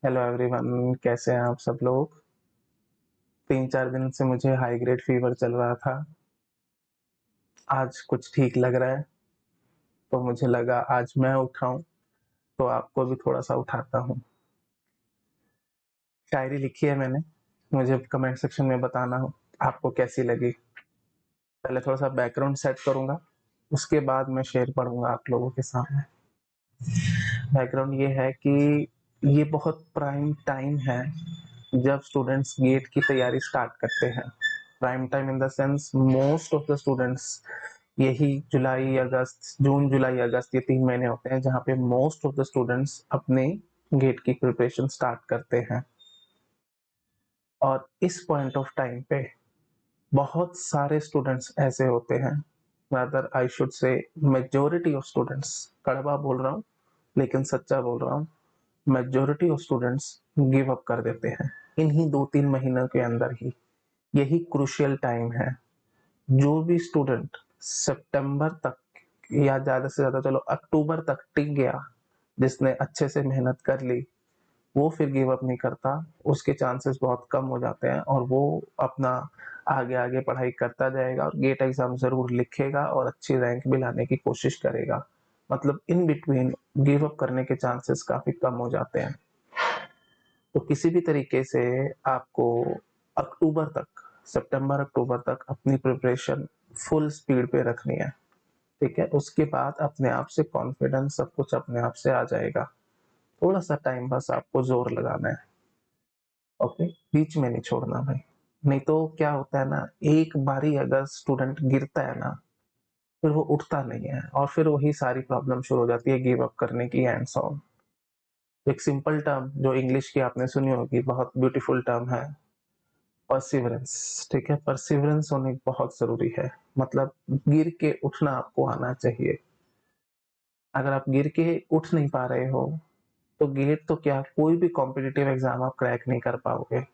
Hello everyone, कैसे हैं आप सब लोग। 3-4 दिन से मुझे हाई ग्रेड फीवर चल रहा था। आज कुछ ठीक लग रहा है, तो मुझे लगा आज मैं उठाऊं तो आपको भी थोड़ा सा उठाता हूं। शायरी लिखी है मैंने, मुझे कमेंट सेक्शन में बताना हो आपको कैसी लगी। पहले थोड़ा सा बैकग्राउंड सेट करूंगा, उसके बाद मैं शेर पढ़ूंगा आप लोगों के सामने। बैकग्राउंड ये है कि ये बहुत प्राइम टाइम है जब स्टूडेंट्स गेट की तैयारी स्टार्ट करते हैं। Prime time in the sense most of the students, यही जुलाई अगस्त, जून जुलाई अगस्त, ये 3 महीने होते हैं जहाँ पे मोस्ट ऑफ द स्टूडेंट्स अपने गेट की प्रिपरेशन स्टार्ट करते हैं। और इस पॉइंट ऑफ टाइम पे बहुत सारे स्टूडेंट्स ऐसे होते हैं, rather I should say majority of students, कड़वा बोल रहा हूँ लेकिन सच्चा बोल रहा हूँ, majority of students give up कर देते हैं इन्हीं 2-3 महीनों के अंदर ही। यही क्रूशियल टाइम है। जो भी स्टूडेंट सितंबर तक या ज्यादा से ज्यादा चलो अक्टूबर तक टिक गया, जिसने अच्छे से मेहनत कर ली, वो फिर गिव अप नहीं करता। उसके चांसेस बहुत कम हो जाते हैं और वो अपना आगे आगे पढ़ाई करता जाएगा और गेट एग्जाम जरूर लिखेगा और अच्छी रैंक भी लाने की कोशिश करेगा। मतलब इन बिटवीन गिव अप करने के चांसेस काफी कम हो जाते हैं। तो किसी भी तरीके से आपको अक्टूबर तक, सितंबर अक्टूबर तक अपनी प्रिपरेशन फुल स्पीड पे रखनी है। ठीक है, उसके बाद अपने आप से कॉन्फिडेंस, सब कुछ अपने आप से आ जाएगा। थोड़ा सा टाइम बस आपको जोर लगाना है। ओके, बीच में नहीं छोड़ना भाई। नहीं तो क्या होता है ना, एक बारी अगर स्टूडेंट गिरता है ना, फिर वो उठता नहीं है और फिर वही सारी प्रॉब्लम शुरू हो जाती है गिव अप करने की एंड सो ऑन। एक सिंपल टर्म जो इंग्लिश की आपने सुनी होगी, बहुत ब्यूटीफुल टर्म है, परसिवरेंस। ठीक है, परसिवरेंस होने बहुत जरूरी है। मतलब गिर के उठना आपको आना चाहिए। अगर आप गिर के उठ नहीं पा रहे हो तो गेट तो क्या, कोई भी कॉम्पिटिटिव एग्जाम आप क्रैक नहीं कर पाओगे।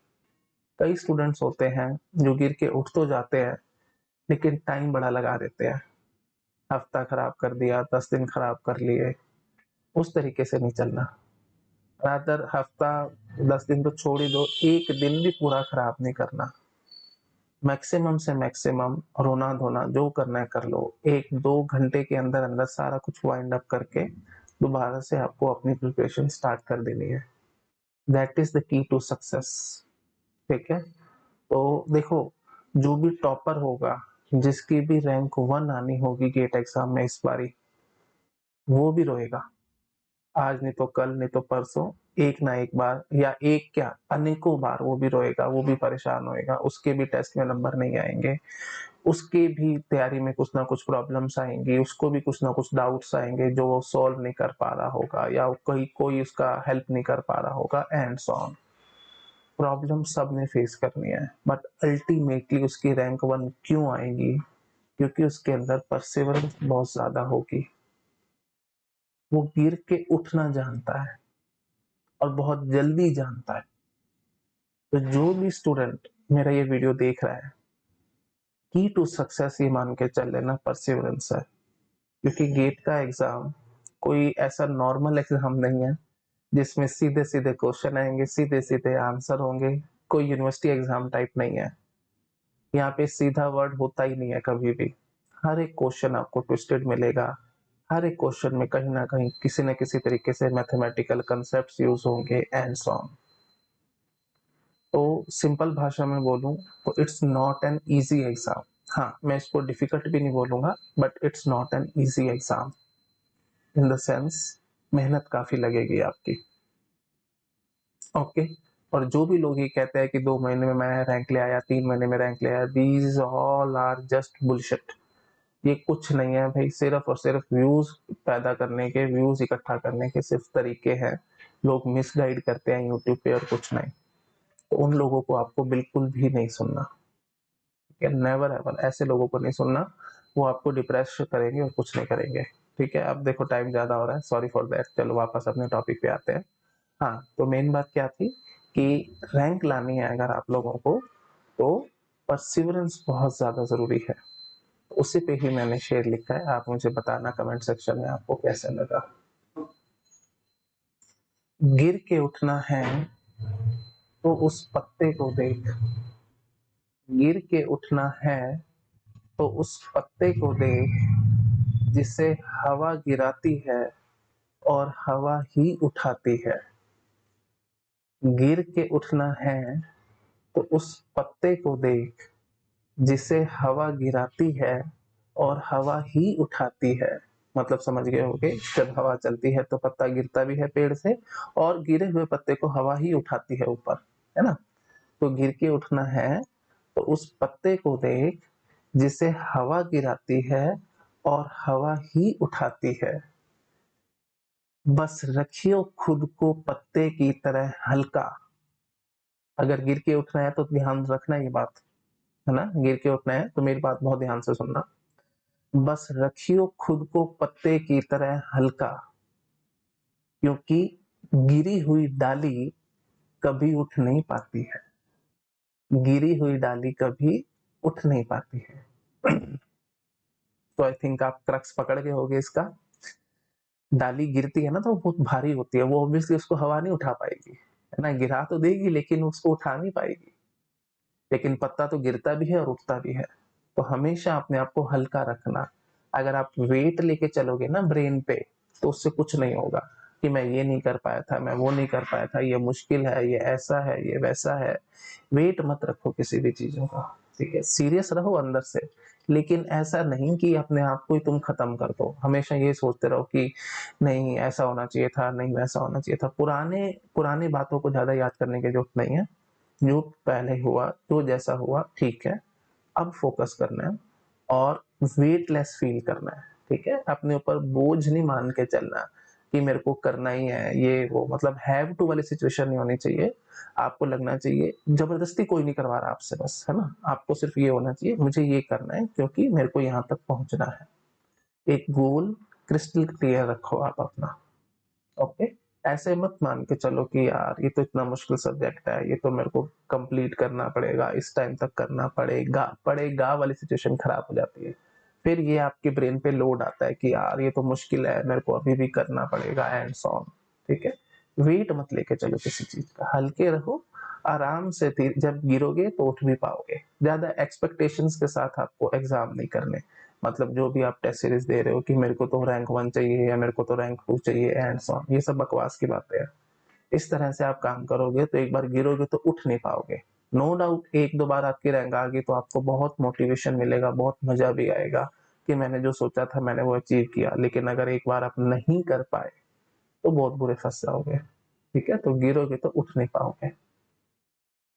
कई स्टूडेंट्स होते हैं जो गिर के उठ तो जाते हैं लेकिन टाइम बड़ा लगा देते हैं। हफ्ता खराब कर दिया, 10 दिन खराब कर लिए। उस तरीके से नहीं चलना। रादर हफ्ता, 10 दिन तो छोड़ ही दो, एक दिन भी पूरा खराब नहीं करना। मैक्सिमम से मैक्सिमम रोना धोना जो करना है कर लो। 1-2 घंटे के अंदर अंदर सारा कुछ वाइंड अप करके दोबारा से आपको अपनी प्रिपरेशन स्टार्ट कर देनी है। That is the key to success. ठीक है, तो देखो, जो भी टॉपर होगा, जिसकी भी रैंक 1 आनी होगी गेट एग्जाम में इस बारी, वो भी रोएगा। आज नहीं तो कल, नहीं तो परसों, एक ना एक बार, या एक क्या अनेकों बार वो भी रोएगा, वो भी परेशान होएगा। उसके भी टेस्ट में नंबर नहीं आएंगे, उसकी भी तैयारी में कुछ ना कुछ प्रॉब्लम्स आएंगी, उसको भी कुछ ना कुछ डाउट्स आएंगे जो वो सॉल्व नहीं कर पा रहा होगा, या कोई उसका हेल्प नहीं कर पा रहा होगा एंड सो ऑन। प्रॉब्लम सबने फेस करनी है, बट अल्टीमेटली उसकी रैंक 1 क्यों आएगी? क्योंकि उसके अंदर परसिवरेंस बहुत ज्यादा होगी। वो गिर के उठना जानता है और बहुत जल्दी जानता है। तो जो भी स्टूडेंट मेरा ये वीडियो देख रहा है, की टू सक्सेस ये मान के चल लेना परसिवरेंस है। क्योंकि गेट का एग्जाम कोई ऐसा नॉर्मल एग्जाम नहीं है जिसमें सीधे सीधे क्वेश्चन आएंगे, सीधे सीधे आंसर होंगे। कोई यूनिवर्सिटी एग्जाम टाइप नहीं है। यहाँ पे सीधा वर्ड होता ही नहीं है कभी भी। हर एक क्वेश्चन आपको ट्विस्टेड मिलेगा। हर एक क्वेश्चन में कहीं ना कहीं किसी न किसी तरीके से मैथमेटिकल कंसेप्ट यूज होंगे एंड सो ऑन। तो सिंपल भाषा में बोलूं तो it's not an easy exam. हाँ, मैं इसको डिफिकल्ट भी नहीं बोलूंगा, but it's not an easy exam in the sense मेहनत काफी लगेगी आपकी। ओके, और जो भी लोग ये कहते हैं कि 2 महीने में मैं रैंक ले आया, 3 महीने में रैंक ले आया, these all are just bullshit. ये कुछ नहीं है भाई, सिर्फ और सिर्फ व्यूज पैदा करने के, व्यूज इकट्ठा करने के सिर्फ तरीके हैं। लोग मिसगाइड करते हैं यूट्यूब पे और कुछ नहीं। तो उन लोगों को आपको बिल्कुल भी नहीं सुनना। नेवर एवर ऐसे लोगों को नहीं सुनना। वो आपको डिप्रेस करेंगे और कुछ नहीं करेंगे। ठीक है, अब देखो टाइम ज्यादा हो रहा है, सॉरी फॉर दैट। चलो वापस अपने टॉपिक पे आते हैं। हाँ, तो मेन बात क्या थी कि रैंक लानी है अगर आप लोगों को, तो परसिवरेंस बहुत ज्यादा जरूरी है। उसी पे ही मैंने शेर लिखा है, आप मुझे बताना कमेंट सेक्शन में आपको कैसा लगा। गिर के उठना है तो उस पत्ते को देख। गिर के उठना है तो उस पत्ते को देख जिसे हवा गिराती है और हवा ही उठाती है। गिर के उठना है तो उस पत्ते को देख जिसे हवा गिराती है और हवा ही उठाती है। मतलब समझ गए होंगे, जब हवा चलती है तो पत्ता गिरता भी है पेड़ से और गिरे हुए पत्ते को हवा ही उठाती है ऊपर, है ना। तो गिर के उठना है तो उस पत्ते को देख जिसे हवा गिराती है और हवा ही उठाती है। बस रखियो खुद को पत्ते की तरह हल्का। अगर गिर के उठना है तो ध्यान रखना ये बात, है ना। गिर के उठना है तो मेरी बात बहुत ध्यान से सुनना। बस रखियो खुद को पत्ते की तरह हल्का, क्योंकि गिरी हुई डाली कभी उठ नहीं पाती है। गिरी हुई डाली कभी उठ नहीं पाती है। तो आई थिंक आप क्रक्स पकड़ गए होगे इसका। डाली गिरती है ना तो बहुत भारी होती है, वो ऑब्वियसली उसको हवा नहीं उठा पाएगी, है ना। गिरा तो देगी लेकिन उसको उठा नहीं पाएगी। लेकिन पत्ता तो गिरता भी है और उठता भी है। तो हमेशा अपने आप को हल्का रखना। अगर आप वेट लेके चलोगे ना ब्रेन पे तो उससे कुछ नहीं होगा कि मैं ये नहीं कर पाया था, मैं वो नहीं कर पाया था, ये मुश्किल है, ये ऐसा है, ये वैसा है। वेट मत रखो किसी भी चीजों का, ठीक है। सीरियस रहो अंदर से, लेकिन ऐसा नहीं कि अपने आप को ही तुम खत्म कर दो। हमेशा ये सोचते रहो कि नहीं ऐसा होना चाहिए था, नहीं वैसा होना चाहिए था। पुराने पुरानी बातों को ज्यादा याद करने की जरूरत नहीं है। जो पहले हुआ, जो जैसा हुआ ठीक है। अब फोकस करना है और वेटलेस फील करना है, ठीक है। अपने ऊपर बोझ नहीं मान के चलना कि मेरे को करना ही है ये वो, मतलब हैव टू वाली सिचुएशन नहीं होनी चाहिए। आपको लगना चाहिए जबरदस्ती कोई नहीं करवा रहा आपसे, बस, है ना। आपको सिर्फ ये होना चाहिए मुझे ये करना है क्योंकि मेरे को यहाँ तक पहुंचना है। एक गोल क्रिस्टल क्लियर रखो आप अपना, ओके। ऐसे मत मान के चलो कि यार ये तो इतना मुश्किल सब्जेक्ट है, ये तो मेरे को कंप्लीट करना पड़ेगा, इस टाइम तक करना पड़ेगा। पड़ेगा वाली सिचुएशन खराब हो जाती है। फिर ये आपके ब्रेन पे लोड आता है कि यार ये तो मुश्किल है, मेरे को अभी भी करना पड़ेगा एंड सो ऑन, ठीक है। वेट मत लेके चलो किसी चीज का, हल्के रहो, आराम से। जब गिरोगे तो उठ भी पाओगे। ज्यादा एक्सपेक्टेशंस के साथ आपको एग्जाम नहीं करने। मतलब जो भी आप टेस्ट सीरीज दे रहे हो कि मेरे को तो रैंक 1 चाहिए या मेरे को तो रैंक 2 चाहिए एंड सो ऑन, ये सब बकवास की बातें हैं। इस तरह से आप काम करोगे तो एक बार गिरोगे तो उठ नहीं पाओगे। नो डाउट एक दो बार आपकी रैंक आ गई तो आपको बहुत मोटिवेशन मिलेगा, बहुत मजा भी आएगा कि मैंने जो सोचा था मैंने वो अचीव किया। लेकिन अगर एक बार आप नहीं कर पाए तो बहुत बुरे फंस जाओगे, ठीक है। तो गिरोगे तो उठ नहीं पाओगे,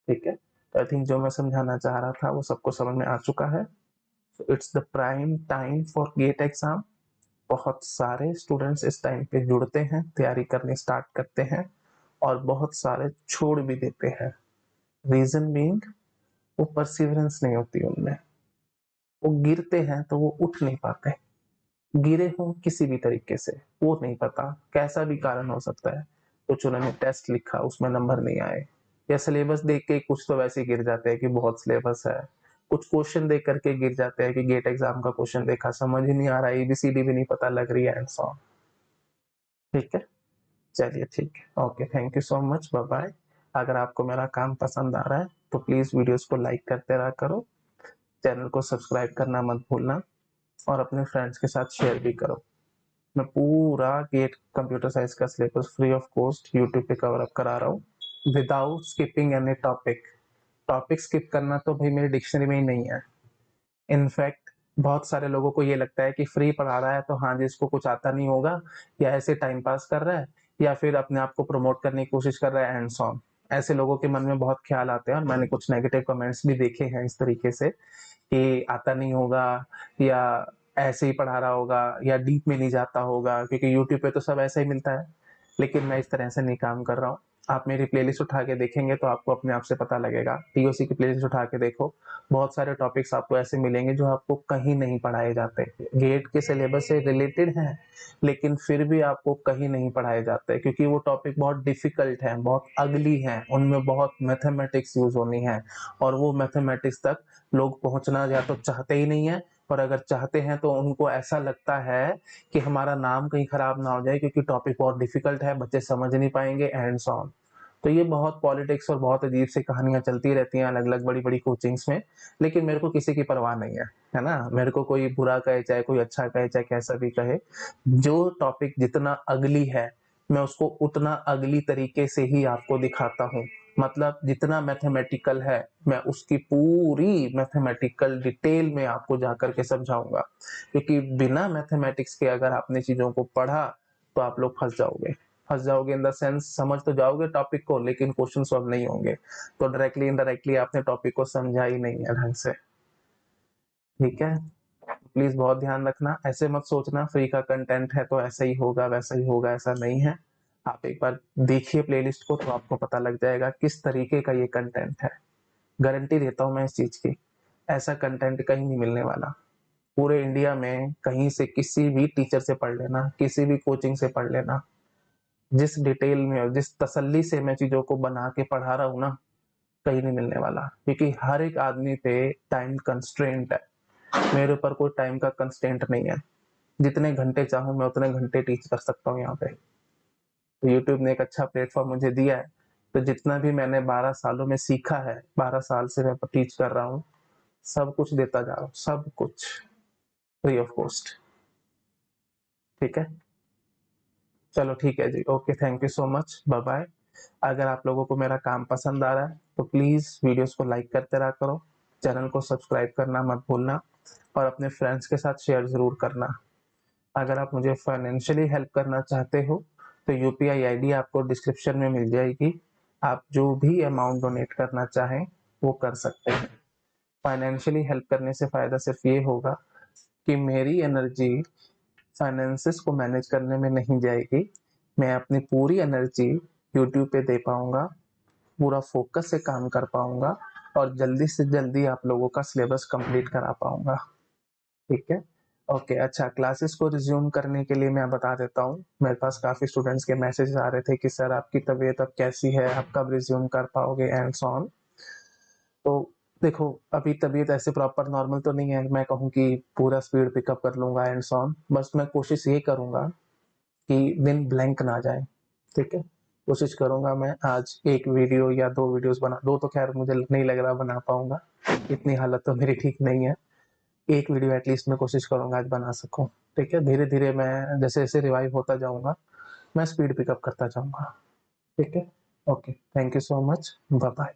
ठीक है। तो आई थिंक जो मैं समझाना चाह रहा था वो सबको समझ में आ चुका है। So it's the prime time for GATE exam. बहुत सारे स्टूडेंट्स इस टाइम पे जुड़ते हैं, तैयारी करनी स्टार्ट करते हैं और बहुत सारे छोड़ भी देते हैं। रीजन बीइंग वो परसिवरेंस नहीं होती उनमें। वो गिरते हैं तो वो उठ नहीं पाते। गिरे हो किसी भी तरीके से, वो नहीं पता कैसा भी कारण हो सकता है। कुछ उन्होंने टेस्ट लिखा उसमें नंबर नहीं आए, या सिलेबस देख के कुछ तो वैसे गिर जाते हैं कि बहुत सिलेबस है। कुछ क्वेश्चन देख करके गिर जाते हैं कि गेट एग्जाम का क्वेश्चन देखा समझ ही नहीं आ रहा, एबीसीडी भी नहीं पता लग रही है एंड सो ऑन, ठीक है। चलिए ठीक है, okay, thank you so much, bye bye. अगर आपको मेरा काम पसंद आ रहा है तो प्लीज वीडियोस को लाइक करते रहा करो, चैनल को सब्सक्राइब करना मत भूलना और अपने फ्रेंड्स के साथ शेयर भी करो। मैं पूरा गेट कंप्यूटर साइंस का syllabus free of cost YouTube पे कवर अप करा रहा हूँ without skipping any topic. Topic skip करना तो भाई मेरी डिक्शनरी में ही नहीं है। इनफैक्ट बहुत सारे लोगों को ये लगता है कि फ्री पढ़ा रहा है तो हाँ जिसको कुछ आता नहीं होगा, या ऐसे टाइम पास कर रहा है, या फिर अपने आप को प्रमोट करने की कोशिश कर रहा है एंड सो ऑन। ऐसे लोगों के मन में बहुत ख्याल आते हैं और मैंने कुछ नेगेटिव कमेंट्स भी देखे हैं इस तरीके से कि आता नहीं होगा, या ऐसे ही पढ़ा रहा होगा, या डीप में नहीं जाता होगा, क्योंकि यूट्यूब पे तो सब ऐसा ही मिलता है। लेकिन मैं इस तरह से नहीं काम कर रहा हूँ। आप मेरी प्लेलिस्ट उठा के देखेंगे तो आपको अपने आप से पता लगेगा। टीओसी की प्लेलिस्ट उठा के देखो, बहुत सारे टॉपिक्स आपको ऐसे मिलेंगे जो आपको कहीं नहीं पढ़ाए जाते। गेट के सिलेबस से रिलेटेड हैं लेकिन फिर भी आपको कहीं नहीं पढ़ाए जाते, क्योंकि वो टॉपिक बहुत डिफिकल्ट है, बहुत अगली है, उनमें बहुत मैथमेटिक्स यूज होनी है और वो मैथमेटिक्स तक लोग पहुंचना या तो चाहते ही नहीं है और अगर चाहते हैं तो उनको ऐसा लगता है कि हमारा नाम कहीं खराब ना हो जाए क्योंकि टॉपिक बहुत डिफिकल्ट है, बच्चे समझ नहीं पाएंगे एंड सो ऑन। तो ये बहुत पॉलिटिक्स और बहुत अजीब सी कहानियां चलती रहती हैं अलग अलग बड़ी बड़ी कोचिंग्स में, लेकिन मेरे को किसी की परवाह नहीं है ना। मेरे को कोई बुरा कहे चाहे कोई अच्छा कहे चाहे कैसा भी कहे, जो टॉपिक जितना अगली है मैं उसको उतना अगली तरीके से ही आपको दिखाता हूँ। मतलब जितना मैथमेटिकल है मैं उसकी पूरी मैथमेटिकल डिटेल में आपको जाकर के समझाऊंगा, क्योंकि बिना मैथमेटिक्स के अगर आपने चीजों को पढ़ा तो आप लोग फंस जाओगे इन द सेंस, समझ तो जाओगे टॉपिक को लेकिन क्वेश्चन सॉल्व नहीं होंगे, तो डायरेक्टली इनडायरेक्टली आपने टॉपिक को समझा ही नहीं है ढंग से। ठीक है, प्लीज बहुत ध्यान रखना, ऐसे मत सोचना फ्री का कंटेंट है तो ऐसा ही होगा वैसा ही होगा, ऐसा नहीं है। आप एक बार देखिए प्लेलिस्ट को तो आपको पता लग जाएगा किस तरीके का ये कंटेंट है। गारंटी देता हूं मैं इस चीज की, ऐसा कंटेंट कहीं नहीं मिलने वाला। पूरे इंडिया में कहीं से किसी भी टीचर से पढ़ लेना, किसी भी कोचिंग से पढ़ लेना, जिस डिटेल में और जिस तसल्ली से मैं चीजों को बना के पढ़ा रहा हूं ना, कहीं नहीं मिलने वाला, क्योंकि हर एक आदमी पे टाइम कंस्ट्रेंट है। मेरे ऊपर कोई टाइम का कंस्ट्रेंट नहीं है, जितने घंटे चाहूं मैं उतने घंटे टीच कर सकता हूँ यहाँ पे। तो यूट्यूब ने एक अच्छा प्लेटफॉर्म मुझे दिया है, तो जितना भी मैंने 12 सालों में सीखा है, 12 साल से मैं टीच कर रहा हूँ, सब कुछ देता जा रहा हूँ, सब कुछ फ्री ऑफ कॉस्ट। ठीक है, चलो ठीक है जी, okay, thank you so much, bye bye. अगर आप लोगों को मेरा काम पसंद आ रहा है तो प्लीज वीडियोस को लाइक करते रहा करो, चैनल को सब्सक्राइब करना मत भूलना और अपने फ्रेंड्स के साथ शेयर जरूर करना। अगर आप मुझे फाइनेंशियली हेल्प करना चाहते हो तो यूपीआई आईडी आपको डिस्क्रिप्शन में मिल जाएगी, आप जो भी अमाउंट डोनेट करना चाहें वो कर सकते हैं। फाइनेंशियली हेल्प करने से फायदा सिर्फ ये होगा कि मेरी एनर्जी फाइनेंसिस को मैनेज करने में नहीं जाएगी, मैं अपनी पूरी एनर्जी यूट्यूब पे दे पाऊंगा, पूरा फोकस से काम कर पाऊंगा और जल्दी से जल्दी आप लोगों का सिलेबस कंप्लीट करा पाऊंगा। ठीक है, ओके, अच्छा, क्लासेस को रिज्यूम करने के लिए मैं बता देता हूँ, मेरे पास काफी स्टूडेंट्स के मैसेज आ रहे थे कि सर आपकी तबीयत अब कैसी है, आप कब रिज्यूम कर पाओगे एंड सो ऑन। तो देखो, अभी तबीयत ऐसे प्रॉपर नॉर्मल तो नहीं है मैं कहूँ कि पूरा स्पीड पिकअप कर लूंगा एंड सो ऑन, बस मैं कोशिश ये करूंगा कि दिन ब्लैंक ना जाए। ठीक है, कोशिश करूंगा मैं आज एक वीडियो या दो वीडियोस बना, दो तो खैर मुझे नहीं लग रहा बना पाऊंगा, इतनी हालत तो मेरी ठीक नहीं है। एक वीडियो एटलीस्ट मैं कोशिश करूंगा आज बना सकूं। ठीक है, धीरे धीरे मैं जैसे जैसे रिवाइव होता जाऊंगा मैं स्पीड पिकअप करता जाऊंगा। ठीक है, okay, thank you so much, bye bye.